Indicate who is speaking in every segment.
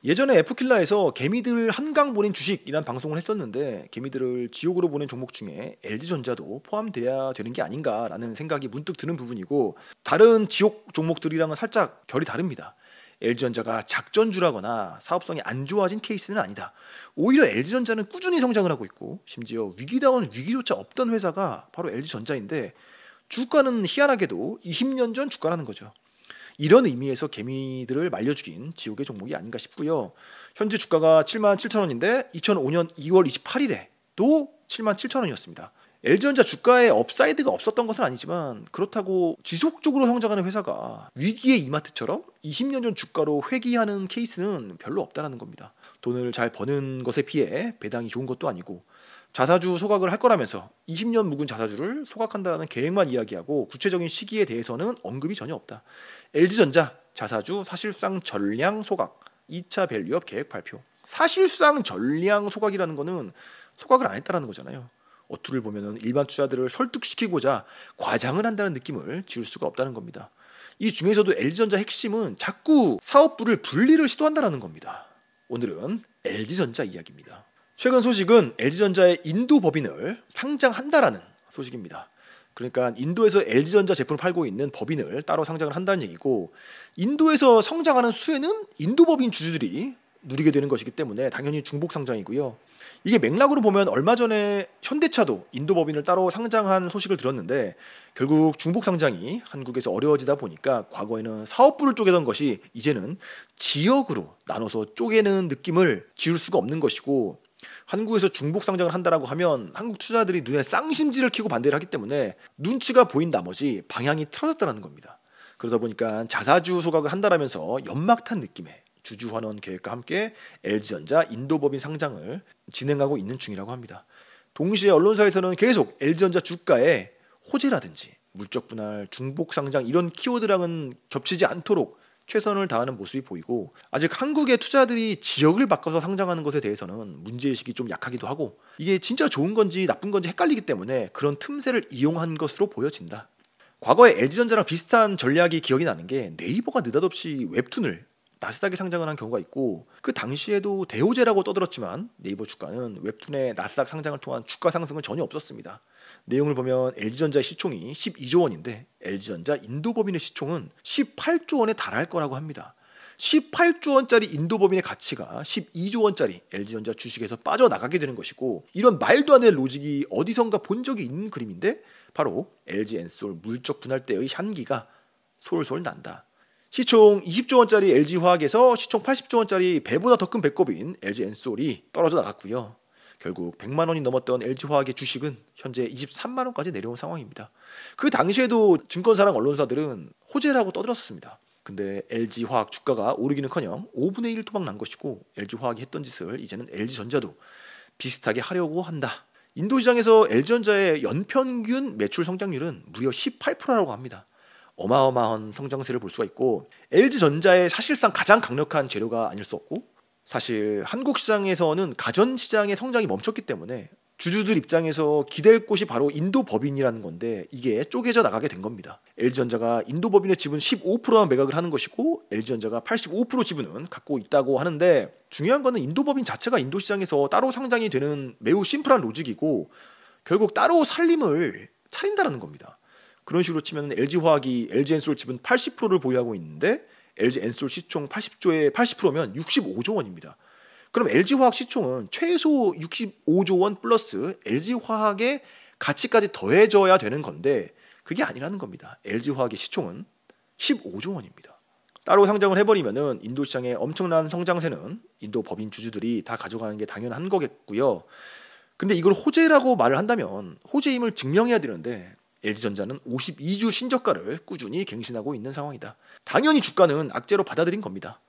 Speaker 1: 예전에 F킬라에서 개미들 한강 보낸 주식이란 방송을 했었는데 개미들을 지옥으로 보낸 종목 중에 LG전자도 포함돼야 되는 게 아닌가라는 생각이 문득 드는 부분이고, 다른 지옥 종목들이랑은 살짝 결이 다릅니다. LG전자가 작전주라거나 사업성이 안 좋아진 케이스는 아니다. 오히려 LG전자는 꾸준히 성장을 하고 있고, 심지어 위기다운 위기조차 없던 회사가 바로 LG전자인데 주가는 희한하게도 20년 전 주가라는 거죠. 이런 의미에서 개미들을 말려 죽인 지옥의 종목이 아닌가 싶고요. 현재 주가가 77,000원인데 2005년 2월 28일에 또 77,000원이었습니다. LG전자 주가에 업사이드가 없었던 것은 아니지만, 그렇다고 지속적으로 성장하는 회사가 위기의 이마트처럼 20년 전 주가로 회귀하는 케이스는 별로 없다는 겁니다. 돈을 잘 버는 것에 비해 배당이 좋은 것도 아니고, 자사주 소각을 할 거라면서 20년 묵은 자사주를 소각한다는 계획만 이야기하고 구체적인 시기에 대해서는 언급이 전혀 없다. LG전자 자사주 사실상 전량 소각, 2차 밸류업 계획 발표. 사실상 전량 소각이라는 거는 소각을 안 했다는 거잖아요. 어투를 보면 일반 투자들을 설득시키고자 과장을 한다는 느낌을 지울 수가 없다는 겁니다. 이 중에서도 LG전자 핵심은 자꾸 사업부를 분리를 시도한다는 겁니다. 오늘은 LG전자 이야기입니다. 최근 소식은 LG전자의 인도 법인을 상장한다라는 소식입니다. 그러니까 인도에서 LG전자 제품을 팔고 있는 법인을 따로 상장을 한다는 얘기고, 인도에서 성장하는 수혜는 인도 법인 주주들이 누리게 되는 것이기 때문에 당연히 중복 상장이고요. 이게 맥락으로 보면 얼마 전에 현대차도 인도 법인을 따로 상장한 소식을 들었는데, 결국 중복 상장이 한국에서 어려워지다 보니까 과거에는 사업부를 쪼개던 것이 이제는 지역으로 나눠서 쪼개는 느낌을 지울 수가 없는 것이고, 한국에서 중복 상장을 한다라고 하면 한국 투자들이 눈에 쌍심지를 켜고 반대를 하기 때문에 눈치가 보인 나머지 방향이 틀어졌다는 겁니다. 그러다 보니까 자사주 소각을 한다라면서 연막탄 느낌의 주주 환원 계획과 함께 LG전자 인도법인 상장을 진행하고 있는 중이라고 합니다. 동시에 언론사에서는 계속 LG전자 주가에 호재라든지 물적 분할, 중복 상장 이런 키워드랑은 겹치지 않도록 최선을 다하는 모습이 보이고, 아직 한국의 투자들이 지역을 바꿔서 상장하는 것에 대해서는 문제의식이 좀 약하기도 하고, 이게 진짜 좋은 건지 나쁜 건지 헷갈리기 때문에 그런 틈새를 이용한 것으로 보여진다. 과거에 LG전자랑 비슷한 전략이 기억이 나는 게, 네이버가 느닷없이 웹툰을 나스닥에 상장을 한 경우가 있고, 그 당시에도 대호재라고 떠들었지만 네이버 주가는 웹툰의 나스닥 상장을 통한 주가 상승은 전혀 없었습니다. 내용을 보면 LG전자의 시총이 12조 원인데 LG전자 인도법인의 시총은 18조 원에 달할 거라고 합니다. 18조 원짜리 인도법인의 가치가 12조 원짜리 LG전자 주식에서 빠져나가게 되는 것이고, 이런 말도 안 되는 로직이 어디선가 본 적이 있는 그림인데 바로 LG엔솔 물적 분할 때의 향기가 솔솔 난다. 시총 20조 원짜리 LG화학에서 시총 80조 원짜리 배보다 더 큰 배꼽인 LG엔솔이 떨어져 나갔고요. 결국 100만 원이 넘었던 LG화학의 주식은 현재 23만 원까지 내려온 상황입니다. 그 당시에도 증권사랑 언론사들은 호재라고 떠들었습니다. 근데 LG화학 주가가 오르기는커녕 5분의 1 토막 난 것이고, LG화학이 했던 짓을 이제는 LG전자도 비슷하게 하려고 한다. 인도 시장에서 LG전자의 연평균 매출 성장률은 무려 18%라고 합니다. 어마어마한 성장세를 볼 수가 있고, LG전자의 사실상 가장 강력한 재료가 아닐 수 없고, 사실 한국 시장에서는 가전 시장의 성장이 멈췄기 때문에 주주들 입장에서 기댈 곳이 바로 인도 법인이라는 건데, 이게 쪼개져 나가게 된 겁니다. LG전자가 인도 법인의 지분 15%만 매각을 하는 것이고, LG전자가 85% 지분은 갖고 있다고 하는데, 중요한 거는 인도 법인 자체가 인도 시장에서 따로 상장이 되는 매우 심플한 로직이고, 결국 따로 살림을 차린다는 겁니다. 그런 식으로 치면 LG화학이 LG엔솔 지분 80%를 보유하고 있는데 LG엔솔 시총 80조에 80%면 65조 원입니다. 그럼 LG화학 시총은 최소 65조 원 플러스 LG화학의 가치까지 더해져야 되는 건데, 그게 아니라는 겁니다. LG화학의 시총은 15조 원입니다. 따로 상장을 해버리면은 인도 시장의 엄청난 성장세는 인도 법인 주주들이 다 가져가는 게 당연한 거겠고요. 근데 이걸 호재라고 말을 한다면 호재임을 증명해야 되는데, LG전자는 52주 신저가를 꾸준히 갱신하고 있는 상황이다. 당연히 주가는 악재로 받아들인 겁니다.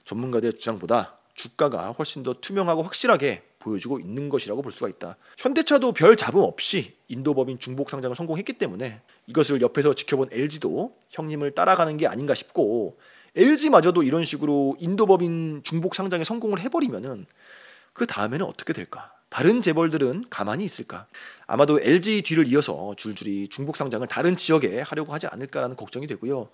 Speaker 1: 전문가들의 주장보다 주가가 훨씬 더 투명하고 확실하게 보여주고 있는 것이라고 볼 수가 있다. 현대차도 별 잡음 없이 인도법인 중복 상장을 성공했기 때문에 이것을 옆에서 지켜본 LG도 형님을 따라가는 게 아닌가 싶고, LG마저도 이런 식으로 인도법인 중복 상장에 성공을 해버리면은 그 다음에는 어떻게 될까? 다른 재벌들은 가만히 있을까? 아마도 LG 뒤를 이어서 줄줄이 중복 상장을 다른 지역에 하려고 하지 않을까라는 걱정이 되고요.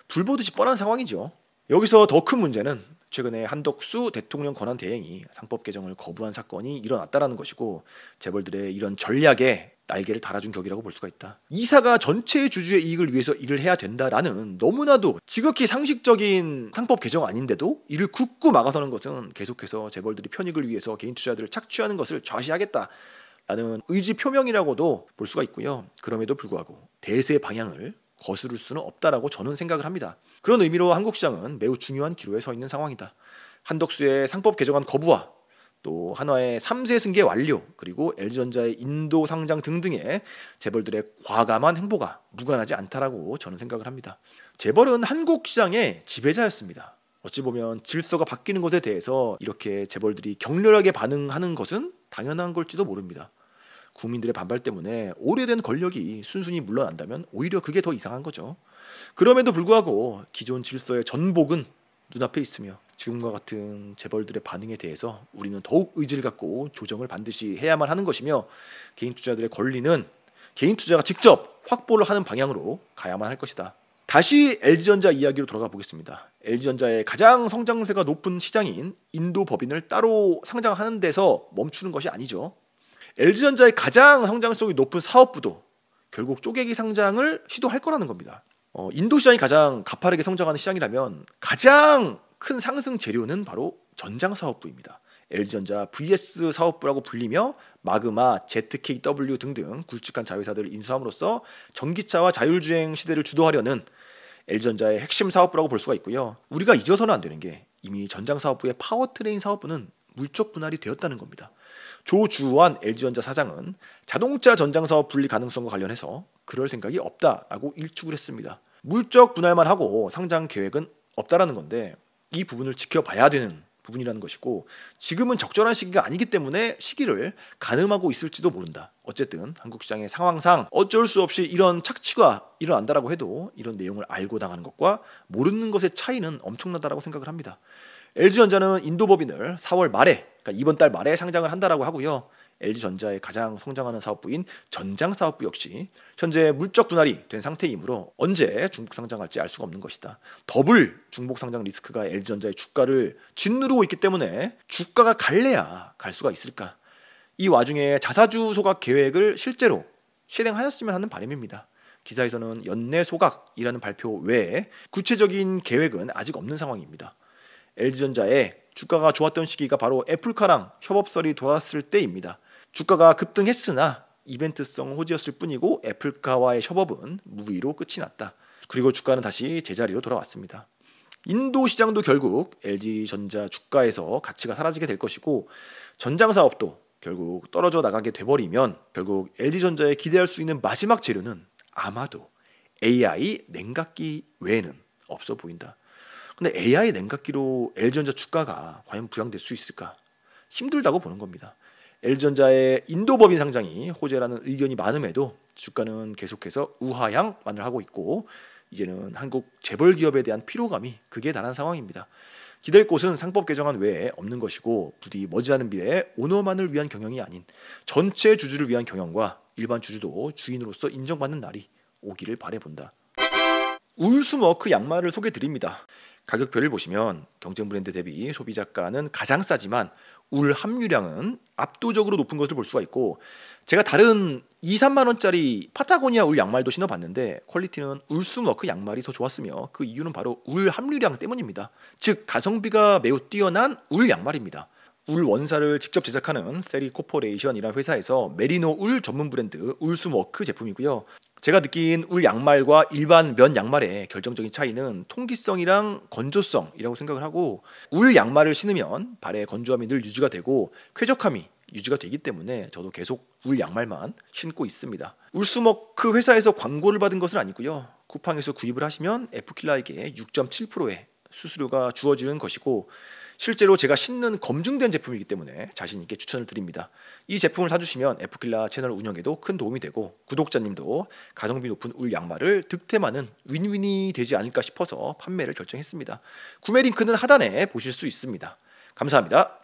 Speaker 1: 불보듯이 뻔한 상황이죠. 여기서 더 큰 문제는 최근에 한덕수 대통령 권한 대행이 상법 개정을 거부한 사건이 일어났다라는 것이고 재벌들의 이런 전략에 날개를 달아준 격이라고 볼 수가 있다. 이사가 전체 주주의 이익을 위해서 일을 해야 된다라는 너무나도 지극히 상식적인 상법 개정 아닌데도 이를 굳고 막아서는 것은 계속해서 재벌들이 편익을 위해서 개인 투자들을 착취하는 것을 좌시하겠다라는 의지 표명이라고도 볼 수가 있고요. 그럼에도 불구하고 대세의 방향을 거스를 수는 없다라고 저는 생각을 합니다. 그런 의미로 한국 시장은 매우 중요한 기로에 서 있는 상황이다. 한덕수의 상법 개정안 거부와 또 한화의 3세 승계 완료, 그리고 LG전자의 인도 상장 등등의 재벌들의 과감한 행보가 무관하지 않다라고 저는 생각을 합니다. 재벌은 한국 시장의 지배자였습니다. 어찌 보면 질서가 바뀌는 것에 대해서 이렇게 재벌들이 격렬하게 반응하는 것은 당연한 걸지도 모릅니다. 국민들의 반발 때문에 오래된 권력이 순순히 물러난다면 오히려 그게 더 이상한 거죠. 그럼에도 불구하고 기존 질서의 전복은 눈앞에 있으며 지금과 같은 재벌들의 반응에 대해서 우리는 더욱 의지를 갖고 조정을 반드시 해야만 하는 것이며 개인 투자들의 권리는 개인 투자가 직접 확보를 하는 방향으로 가야만 할 것이다. 다시 LG전자 이야기로 돌아가 보겠습니다. LG전자의 가장 성장세가 높은 시장인 인도 법인을 따로 상장하는 데서 멈추는 것이 아니죠. LG전자의 가장 성장성이 높은 사업부도 결국 쪼개기 상장을 시도할 거라는 겁니다. 인도 시장이 가장 가파르게 성장하는 시장이라면 가장 큰 상승 재료는 바로 전장 사업부입니다. LG전자 VS 사업부라고 불리며 마그마, ZKW 등등 굵직한 자회사들을 인수함으로써 전기차와 자율주행 시대를 주도하려는 LG전자의 핵심 사업부라고 볼 수가 있고요. 우리가 잊어서는 안 되는 게 이미 전장 사업부의 파워트레인 사업부는 물적 분할이 되었다는 겁니다. 조주환 LG전자 사장은 자동차 전장 사업 분리 가능성과 관련해서 그럴 생각이 없다라고 일축을 했습니다. 물적 분할만 하고 상장 계획은 없다라는 건데 이 부분을 지켜봐야 되는 부분이라는 것이고 지금은 적절한 시기가 아니기 때문에 시기를 가늠하고 있을지도 모른다. 어쨌든 한국 시장의 상황상 어쩔 수 없이 이런 착취가 일어난다라고 해도 이런 내용을 알고 당하는 것과 모르는 것의 차이는 엄청나다라고 생각을 합니다. LG전자는 인도 법인을 4월 말에, 그러니까 이번 달 말에 상장을 한다라고 하고요. LG전자의 가장 성장하는 사업부인 전장 사업부 역시 현재 물적 분할이 된 상태이므로 언제 중복 상장할지 알 수가 없는 것이다. 더블 중복 상장 리스크가 LG전자의 주가를 짓누르고 있기 때문에 주가가 갈래야 갈 수가 있을까? 이 와중에 자사주 소각 계획을 실제로 실행하였으면 하는 바람입니다. 기사에서는 연내 소각이라는 발표 외에 구체적인 계획은 아직 없는 상황입니다. LG전자의 주가가 좋았던 시기가 바로 애플카랑 협업설이 돌았을 때입니다. 주가가 급등했으나 이벤트성 호재였을 뿐이고 애플카와의 협업은 무의로 끝이 났다. 그리고 주가는 다시 제자리로 돌아왔습니다. 인도 시장도 결국 LG전자 주가에서 가치가 사라지게 될 것이고 전장 사업도 결국 떨어져 나가게 돼버리면 결국 LG전자에 기대할 수 있는 마지막 재료는 아마도 AI 냉각기 외에는 없어 보인다. 근데 AI 냉각기로 LG전자 주가가 과연 부양될 수 있을까? 힘들다고 보는 겁니다. LG전자의 인도 법인 상장이 호재라는 의견이 많음에도 주가는 계속해서 우하향만을 하고 있고 이제는 한국 재벌 기업에 대한 피로감이 극에 달한 상황입니다. 기댈 곳은 상법 개정안 외에 없는 것이고 부디 머지않은 미래에 오너만을 위한 경영이 아닌 전체 주주를 위한 경영과 일반 주주도 주인으로서 인정받는 날이 오기를 바라본다. 울스워크 양말을 소개드립니다. 가격표를 보시면 경쟁 브랜드 대비 소비자가는 가장 싸지만 울 함유량은 압도적으로 높은 것을 볼 수가 있고 제가 다른 2, 3만 원짜리 파타고니아 울 양말도 신어봤는데 퀄리티는 울스워크 양말이 더 좋았으며 그 이유는 바로 울 함유량 때문입니다. 즉 가성비가 매우 뛰어난 울 양말입니다. 울 원사를 직접 제작하는 세리 코퍼레이션이라는 회사에서 메리노 울 전문 브랜드 울스워크 제품이고요. 제가 느낀 울 양말과 일반 면 양말의 결정적인 차이는 통기성이랑 건조성이라고 생각을 하고 울 양말을 신으면 발의 건조함이 늘 유지가 되고 쾌적함이 유지가 되기 때문에 저도 계속 울 양말만 신고 있습니다. 울스워크 회사에서 광고를 받은 것은 아니고요. 쿠팡에서 구입을 하시면 에프킬라에게 6.7%의 수수료가 주어지는 것이고 실제로 제가 신는 검증된 제품이기 때문에 자신 있게 추천을 드립니다. 이 제품을 사주시면 에프킬라 채널 운영에도 큰 도움이 되고 구독자님도 가성비 높은 울 양말을 득템하는 윈윈이 되지 않을까 싶어서 판매를 결정했습니다. 구매 링크는 하단에 보실 수 있습니다. 감사합니다.